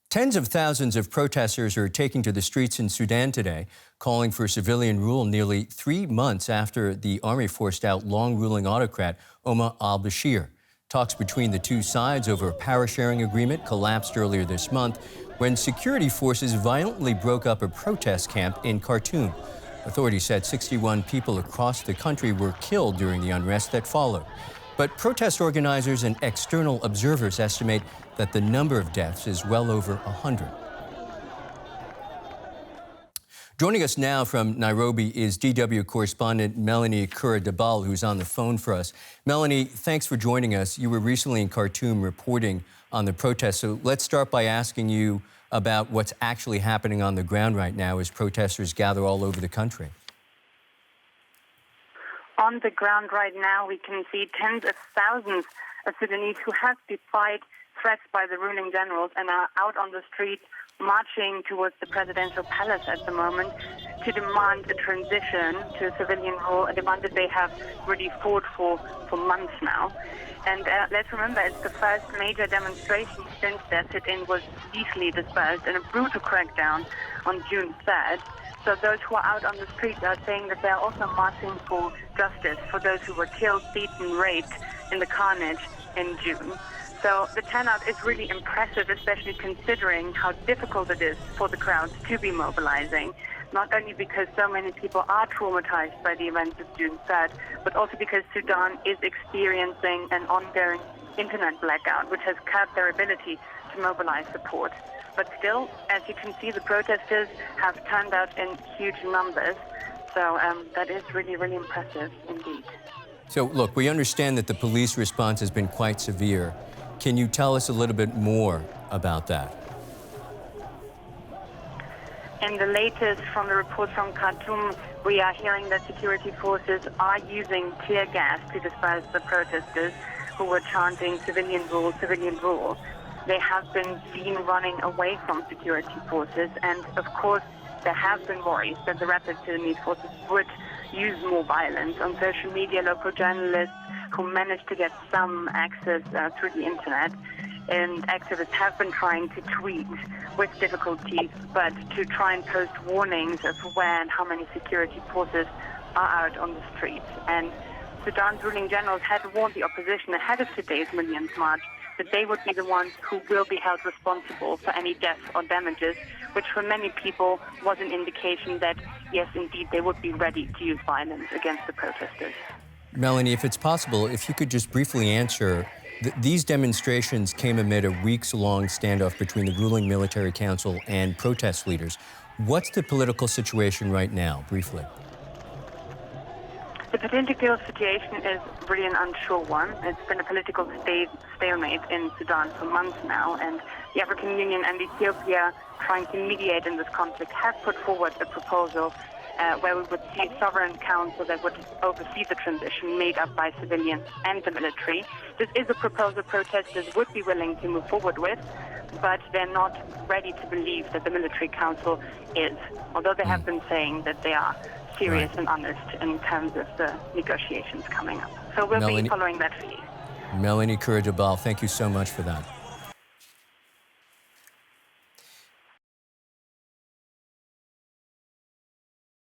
Tens of thousands of protesters are taking to the streets in Sudan today, calling for civilian rule nearly 3 months after the army forced out long-ruling autocrat Omar al-Bashir. Talks between the two sides over a power-sharing agreement collapsed earlier this month when security forces violently broke up a protest camp in Khartoum. Authorities said 61 people across the country were killed during the unrest that followed. But protest organizers and external observers estimate that the number of deaths is well over 100. Joining us now from Nairobi is DW correspondent Melanie Kura-Dabal, who's on the phone for us. Melanie, thanks for joining us. You were recently in Khartoum reporting on the protests. So let's start by asking you about what's actually happening on the ground right now as protesters gather all over the country. On the ground right now, we can see tens of thousands of Sudanese who have defied threats by the ruling generals and are out on the streets marching towards the presidential palace at the moment to demand a transition to civilian rule, a demand that they have really fought for months now. And let's remember, it's the first major demonstration since their sit-in was easily dispersed in a brutal crackdown on June 3rd. So those who are out on the streets are saying that they're also marching for justice for those who were killed, beaten, raped in the carnage in June. So the turnout is really impressive, especially considering how difficult it is for the crowds to be mobilizing, not only because so many people are traumatized by the events of June 3rd, but also because Sudan is experiencing an ongoing internet blackout, which has curbed their ability to mobilize support. But still, as you can see, the protesters have turned out in huge numbers. So that is really, really impressive indeed. So, look, we understand that the police response has been quite severe. Can you tell us a little bit more about that? In the latest from the reports from Khartoum, we are hearing that security forces are using tear gas to disperse the protesters who were chanting civilian rule, civilian rule. They have been seen running away from security forces, and of course there have been worries that the rapid Sudanese forces would use more violence. On social media, local journalists who managed to get some access through the internet and activists have been trying to tweet with difficulties, but to try and post warnings of where and how many security forces are out on the streets. And Sudan's ruling generals had warned the opposition ahead of today's Millions March that they would be the ones who will be held responsible for any deaths or damages, which for many people was an indication that, yes, indeed, they would be ready to use violence against the protesters. Melanie, if it's possible, if you could just briefly answer, these demonstrations came amid a weeks-long standoff between the ruling military council and protest leaders. What's the political situation right now, briefly? The political situation is really an unsure one. It's been a political stalemate in Sudan for months now, and the African Union and Ethiopia, trying to mediate in this conflict, have put forward a proposal where we would see a sovereign council that would oversee the transition made up by civilians and the military. This is a proposal protesters would be willing to move forward with, but they're not ready to believe that the military council is, although they have been saying that they are serious and honest in terms of the negotiations coming up. So we'll be following that for you. Melanie Kura-Dabal, thank you so much for that.